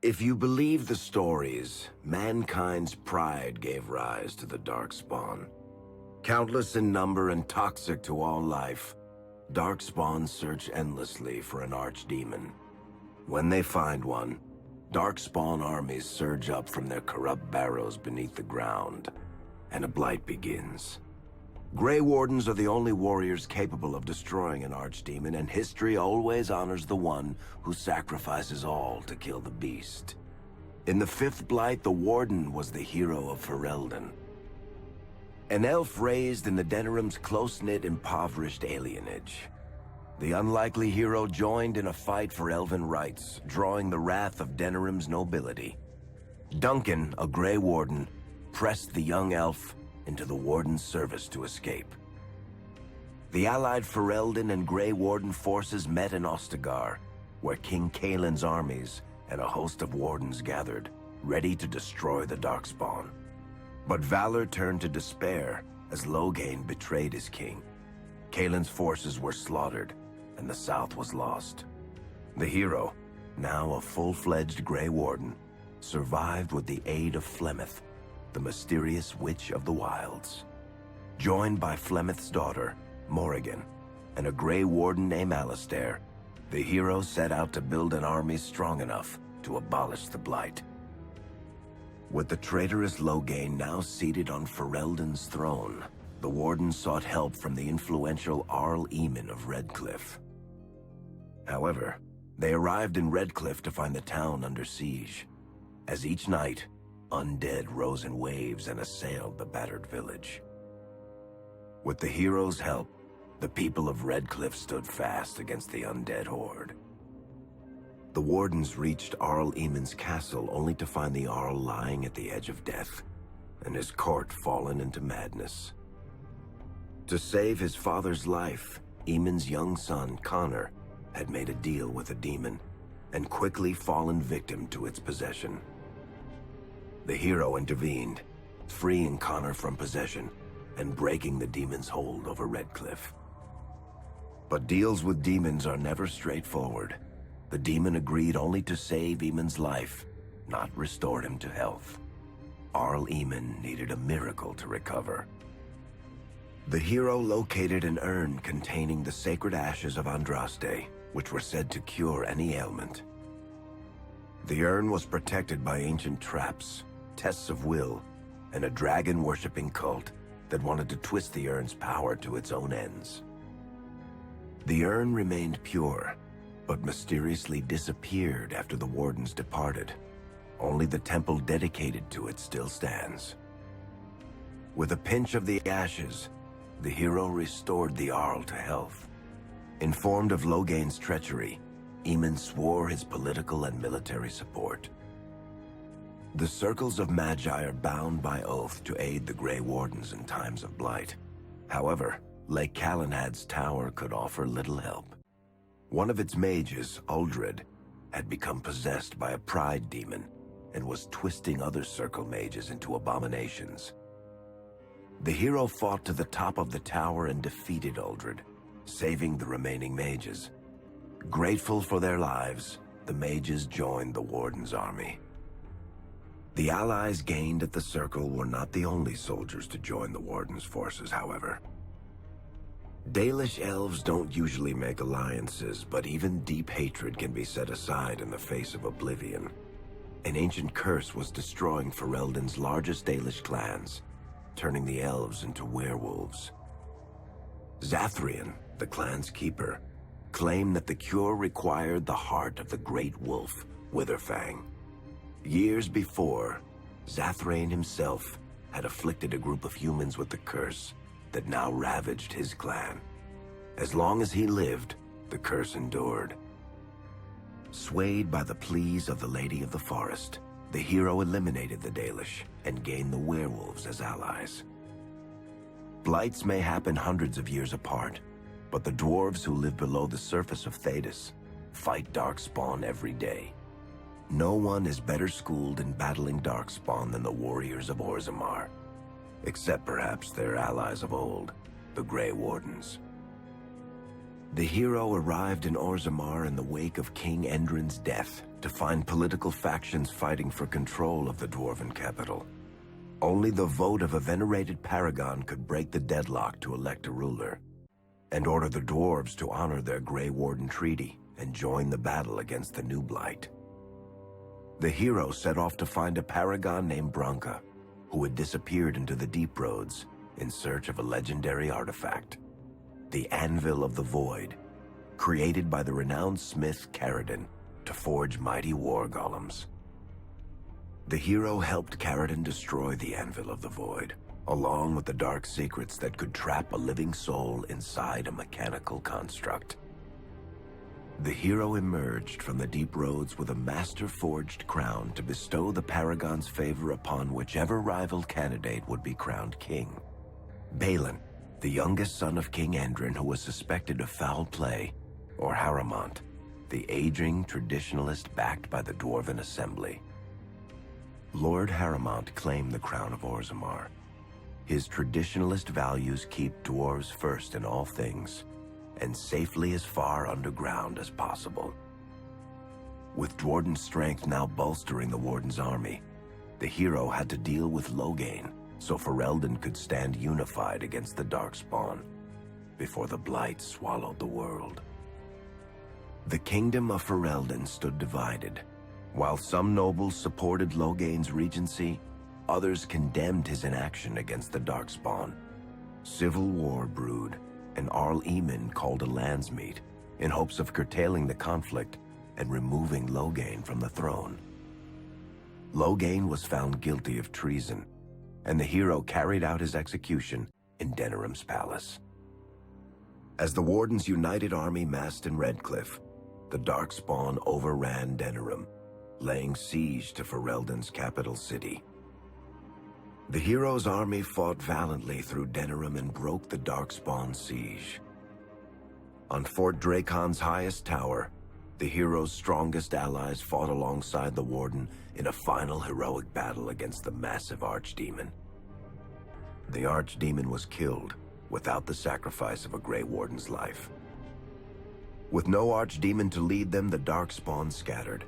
If you believe the stories, mankind's pride gave rise to the Darkspawn. Countless in number and toxic to all life, Darkspawn search endlessly for an archdemon. When they find one, Darkspawn armies surge up from their corrupt barrows beneath the ground, and a blight begins. Grey Wardens are the only warriors capable of destroying an archdemon, and history always honors the one who sacrifices all to kill the beast. In the fifth blight, the Warden was the hero of Ferelden. An elf raised in the Denerim's close-knit, impoverished alienage. The unlikely hero joined in a fight for elven rights, drawing the wrath of Denerim's nobility. Duncan, a Grey Warden, pressed the young elf into the Warden's service to escape. The allied Ferelden and Grey Warden forces met in Ostagar, where King Kaelin's armies and a host of Wardens gathered, ready to destroy the Darkspawn. But valor turned to despair as Loghain betrayed his king. Kaelin's forces were slaughtered, and the South was lost. The hero, now a full-fledged Grey Warden, survived with the aid of Flemeth, the mysterious witch of the wilds. Joined by Flemeth's daughter, Morrigan, and a Grey Warden named Alistair, the hero set out to build an army strong enough to abolish the Blight. With the traitorous Loghain now seated on Ferelden's throne, the Warden sought help from the influential Arl Eamon of Redcliffe. However, they arrived in Redcliffe to find the town under siege. As each night, undead rose in waves and assailed the battered village. With the hero's help, the people of Redcliffe stood fast against the undead horde. The Wardens reached Arl Eamon's castle only to find the Arl lying at the edge of death, and his court fallen into madness. To save his father's life, Eamon's young son, Connor, had made a deal with a demon, and quickly fallen victim to its possession. The hero intervened, freeing Connor from possession and breaking the demon's hold over Redcliffe. But deals with demons are never straightforward. The demon agreed only to save Eamon's life, not restore him to health. Arl Eamon needed a miracle to recover. The hero located an urn containing the sacred ashes of Andraste, which were said to cure any ailment. The urn was protected by ancient traps, tests of will, and a dragon-worshipping cult that wanted to twist the urn's power to its own ends. The urn remained pure, but mysteriously disappeared after the Wardens departed. Only the temple dedicated to it still stands. With a pinch of the ashes, the hero restored the Arl to health. Informed of Loghain's treachery, Eamon swore his political and military support. The circles of Magi are bound by oath to aid the Grey Wardens in times of blight. However, Lake Calenhad's tower could offer little help. One of its mages, Uldred, had become possessed by a pride demon and was twisting other circle mages into abominations. The hero fought to the top of the tower and defeated Uldred, saving the remaining mages. Grateful for their lives, the mages joined the Warden's army. The allies gained at the circle were not the only soldiers to join the Warden's forces, however. Dalish elves don't usually make alliances, but even deep hatred can be set aside in the face of oblivion. An ancient curse was destroying Ferelden's largest Dalish clans, turning the elves into werewolves. Zathrian, the clan's keeper, claimed that the cure required the heart of the great wolf, Witherfang. Years before, Zathrain himself had afflicted a group of humans with the curse that now ravaged his clan. As long as he lived, the curse endured. Swayed by the pleas of the Lady of the Forest, the hero eliminated the Dalish and gained the werewolves as allies. Blights may happen hundreds of years apart, but the dwarves who live below the surface of Thedas fight Darkspawn every day. No one is better schooled in battling Darkspawn than the warriors of Orzammar, except perhaps their allies of old, the Grey Wardens. The hero arrived in Orzammar in the wake of King Endrin's death to find political factions fighting for control of the dwarven capital. Only the vote of a venerated paragon could break the deadlock to elect a ruler, and order the dwarves to honor their Grey Warden Treaty and join the battle against the new Blight. The hero set off to find a paragon named Branka, who had disappeared into the Deep Roads in search of a legendary artifact, the Anvil of the Void, created by the renowned smith Caradon to forge mighty war golems. The hero helped Caradon destroy the Anvil of the Void, along with the dark secrets that could trap a living soul inside a mechanical construct. The hero emerged from the Deep Roads with a master-forged crown to bestow the Paragon's favor upon whichever rival candidate would be crowned king. Balin, the youngest son of King Endrin who was suspected of foul play, or Haramont, the aging traditionalist backed by the Dwarven Assembly. Lord Haramont claimed the crown of Orzammar. His traditionalist values keep dwarves first in all things, and safely as far underground as possible. With Dwarden's strength now bolstering the Warden's army, the hero had to deal with Loghain so Ferelden could stand unified against the Darkspawn before the Blight swallowed the world. The kingdom of Ferelden stood divided. While some nobles supported Loghain's regency, others condemned his inaction against the Darkspawn. Civil war brewed, and Arl Eamon called a landsmeet in hopes of curtailing the conflict and removing Loghain from the throne. Loghain was found guilty of treason, and the hero carried out his execution in Denerim's palace. As the Warden's united army massed in Redcliffe, the Darkspawn overran Denerim, laying siege to Ferelden's capital city. The hero's army fought valiantly through Denerim and broke the Darkspawn's siege. On Fort Dracon's highest tower, the hero's strongest allies fought alongside the Warden in a final heroic battle against the massive Archdemon. The Archdemon was killed without the sacrifice of a Grey Warden's life. With no Archdemon to lead them, the Darkspawn scattered.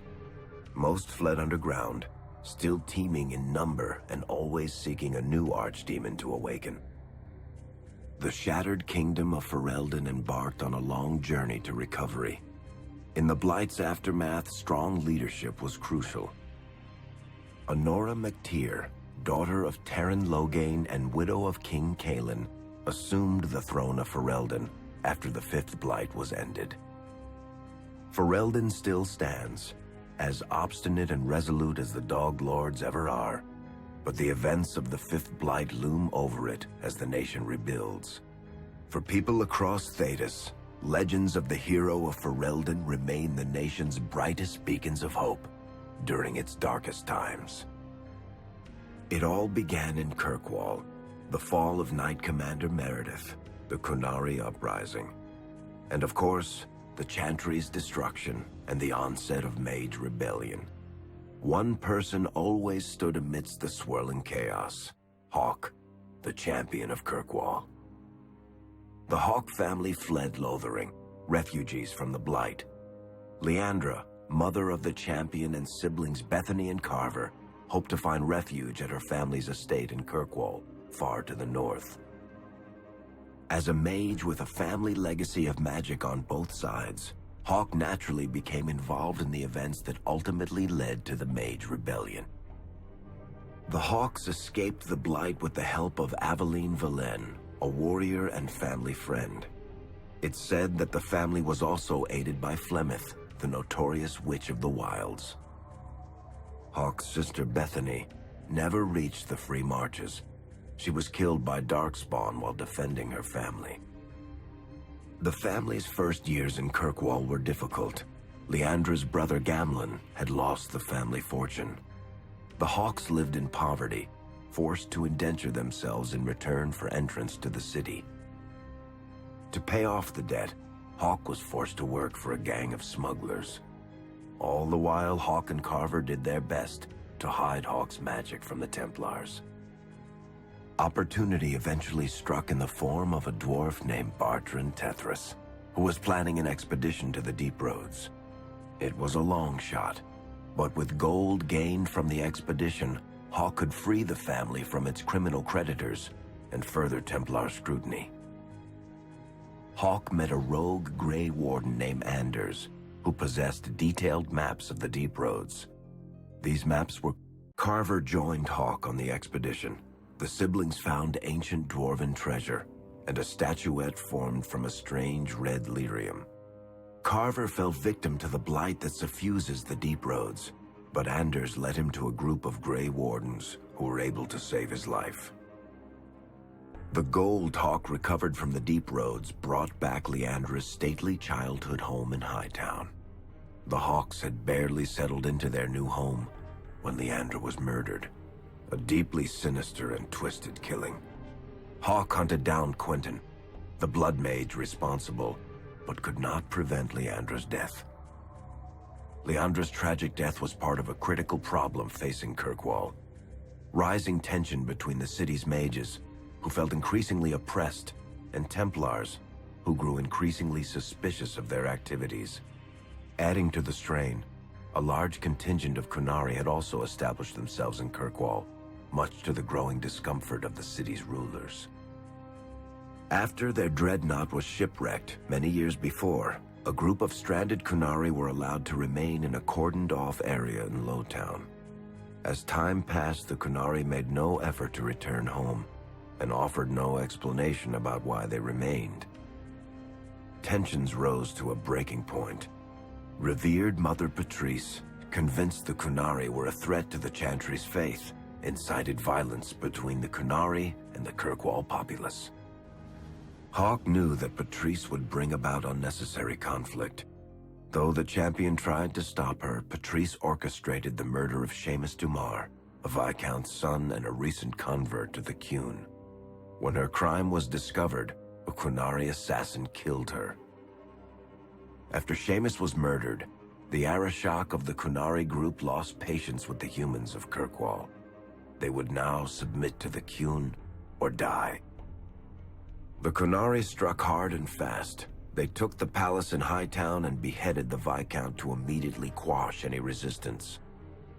Most fled underground, still teeming in number and always seeking a new Archdemon to awaken. The shattered kingdom of Ferelden embarked on a long journey to recovery. In the Blight's aftermath, strong leadership was crucial. Honora MacTyr, daughter of Terran Loghain and widow of King Kaelin, assumed the throne of Ferelden after the Fifth Blight was ended. Ferelden still stands, as obstinate and resolute as the Dog Lords ever are, but the events of the Fifth Blight loom over it as the nation rebuilds. For people across Thedas, legends of the hero of Ferelden remain the nation's brightest beacons of hope during its darkest times. It all began in Kirkwall, the fall of Knight Commander Meredith, the Kunari Uprising, and of course, the Chantry's destruction and the onset of Mage Rebellion. One person always stood amidst the swirling chaos: Hawke, the champion of Kirkwall. The Hawke family fled Lothering, refugees from the Blight. Leandra, mother of the champion, and siblings Bethany and Carver, hoped to find refuge at her family's estate in Kirkwall, far to the north. As a mage with a family legacy of magic on both sides, Hawke naturally became involved in the events that ultimately led to the Mage Rebellion. The Hawks escaped the Blight with the help of Aveline Valen, a warrior and family friend. It's said that the family was also aided by Flemeth, the notorious Witch of the Wilds. Hawke's sister Bethany never reached the Free Marches. She was killed by Darkspawn while defending her family. The family's first years in Kirkwall were difficult. Leandra's brother Gamlin had lost the family fortune. The Hawks lived in poverty, forced to indenture themselves in return for entrance to the city. To pay off the debt, Hawke was forced to work for a gang of smugglers. All the while, Hawke and Carver did their best to hide Hawke's magic from the Templars. Opportunity eventually struck in the form of a dwarf named Bartrand Tethras, who was planning an expedition to the Deep Roads. It was a long shot, But with gold gained from the expedition, Hawk could free the family from its criminal creditors and further Templar scrutiny. Hawk met a rogue Grey Warden named Anders, who possessed detailed maps of the deep roads. These maps were Carver joined Hawk on the expedition. The siblings found ancient dwarven treasure and a statuette formed from a strange red lyrium. Carver fell victim to the blight that suffuses the deep roads, but Anders led him to a group of Grey Wardens who were able to save his life. The gold Hawk recovered from the deep roads brought back Leandra's stately childhood home in Hightown. The Hawks had barely settled into their new home when Leandra was murdered, a deeply sinister and twisted killing. Hawk hunted down Quentin, the blood mage responsible, but could not prevent Leandra's death. Leandra's tragic death was part of a critical problem facing Kirkwall: rising tension between the city's mages, who felt increasingly oppressed, and Templars, who grew increasingly suspicious of their activities. Adding to the strain, a large contingent of Kunari had also established themselves in Kirkwall, much to the growing discomfort of the city's rulers. After their dreadnought was shipwrecked many years before, a group of stranded Kunari were allowed to remain in a cordoned-off area in Lowtown. As time passed, the Kunari made no effort to return home, and offered no explanation about why they remained. Tensions rose to a breaking point. Revered Mother Patrice, convinced the Kunari were a threat to the Chantry's faith, incited violence between the Kunari and the Kirkwall populace. Hawk knew that Patrice would bring about unnecessary conflict. Though the champion tried to stop her, Patrice orchestrated the murder of Seamus Dumar, a Viscount's son and a recent convert to the Qun. When her crime was discovered, a Kunari assassin killed her. After Seamus was murdered, the Arishok of the Kunari group lost patience with the humans of Kirkwall. They would now submit to the Qun or die. The Kunari struck hard and fast. They took the palace in Hightown and beheaded the Viscount to immediately quash any resistance.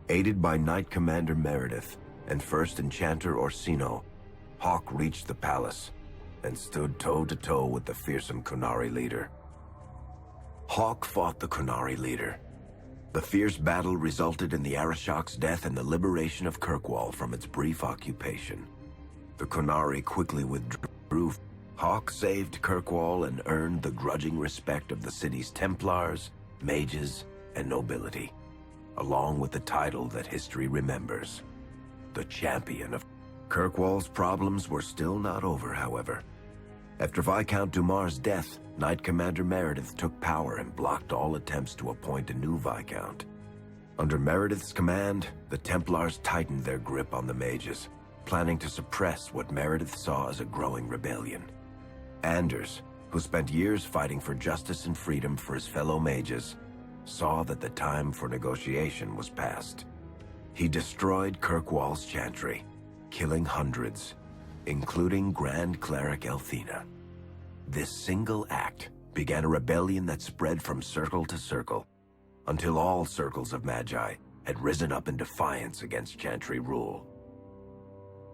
Aided by Knight Commander Meredith and First Enchanter Orsino, Hawk reached the palace and stood toe-to-toe with the fearsome Kunari leader. Hawk fought the Kunari leader. The fierce battle resulted in the Arishok's death and the liberation of Kirkwall from its brief occupation. The Kunari quickly withdrew. Hawk saved Kirkwall and earned the grudging respect of the city's Templars, mages, and nobility, along with the title that history remembers, the Champion of Kirkwall's problems were still not over, however. After Viscount Dumar's death, Knight Commander Meredith took power and blocked all attempts to appoint a new Viscount. Under Meredith's command, the Templars tightened their grip on the mages, planning to suppress what Meredith saw as a growing rebellion. Anders, who spent years fighting for justice and freedom for his fellow mages, saw that the time for negotiation was past. He destroyed Kirkwall's chantry, killing hundreds, including Grand Cleric Elthina. This single act began a rebellion that spread from circle to circle, until all circles of Magi had risen up in defiance against chantry rule.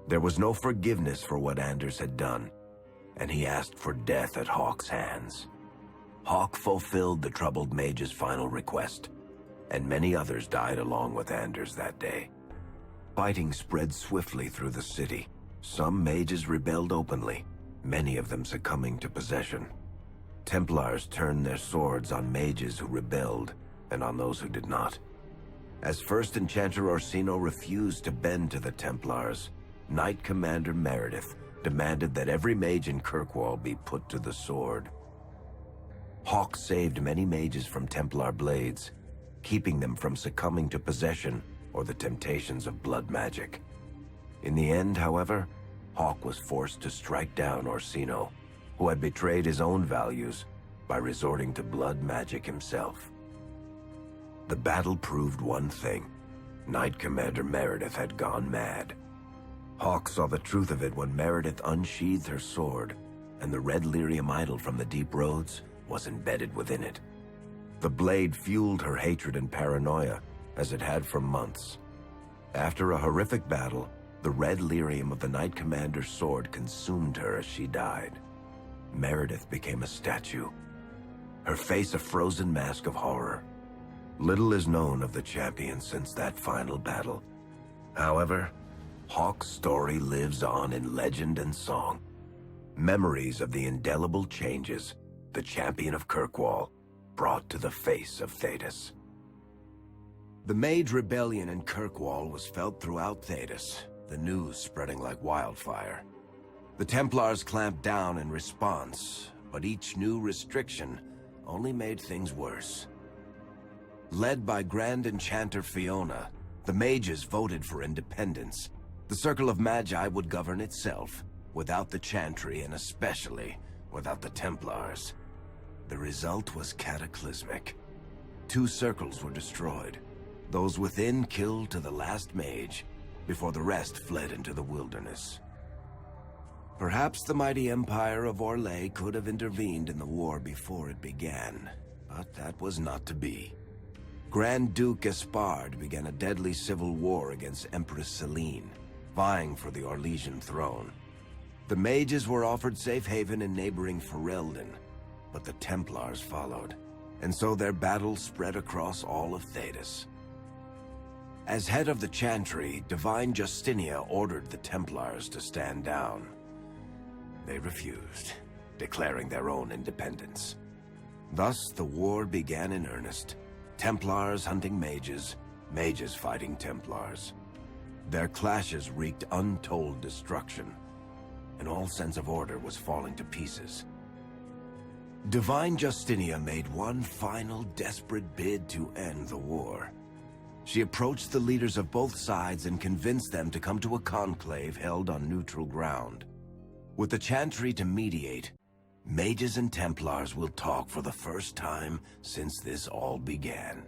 There was no forgiveness for what Anders had done, and he asked for death at Hawk's hands. Hawk fulfilled the troubled mage's final request, and many others died along with Anders that day. Fighting spread swiftly through the city. Some mages rebelled openly, many of them succumbing to possession. Templars turned their swords on mages who rebelled and on those who did not. As First Enchanter Orsino refused to bend to the Templars, Knight Commander Meredith demanded that every mage in Kirkwall be put to the sword. Hawk saved many mages from Templar blades, keeping them from succumbing to possession or the temptations of blood magic. In the end, however, Hawk was forced to strike down Orsino, who had betrayed his own values by resorting to blood magic himself. The battle proved one thing: Knight Commander Meredith had gone mad. Hawk saw the truth of it when Meredith unsheathed her sword, and the red lyrium idol from the deep roads was embedded within it. The blade fueled her hatred and paranoia, as it had for months. After a horrific battle, the red lyrium of the Knight Commander's sword consumed her as she died. Meredith became a statue, her face a frozen mask of horror. Little is known of the champion since that final battle. However, Hawke's story lives on in legend and song. Memories of the indelible changes the champion of Kirkwall brought to the face of Thedas. The Mage Rebellion in Kirkwall was felt throughout Thedas, the news spreading like wildfire. The Templars clamped down in response, but each new restriction only made things worse. Led by Grand Enchanter Fiona, the Mages voted for independence. The Circle of Magi would govern itself, without the Chantry and especially without the Templars. The result was cataclysmic. 2 circles were destroyed. Those within killed to the last mage, before the rest fled into the wilderness. Perhaps the mighty Empire of Orlais could have intervened in the war before it began, but that was not to be. Grand Duke Gaspard began a deadly civil war against Empress Celine, vying for the Orlesian throne. The mages were offered safe haven in neighboring Ferelden, but the Templars followed, and so their battle spread across all of Thedas. As head of the Chantry, Divine Justinia ordered the Templars to stand down. They refused, declaring their own independence. Thus, the war began in earnest. Templars hunting mages, mages fighting Templars. Their clashes wreaked untold destruction, and all sense of order was falling to pieces. Divine Justinia made one final desperate bid to end the war. She approached the leaders of both sides and convinced them to come to a conclave held on neutral ground. With the Chantry to mediate, mages and Templars will talk for the first time since this all began.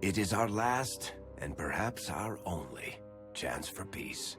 It is our last, and perhaps our only, chance for peace.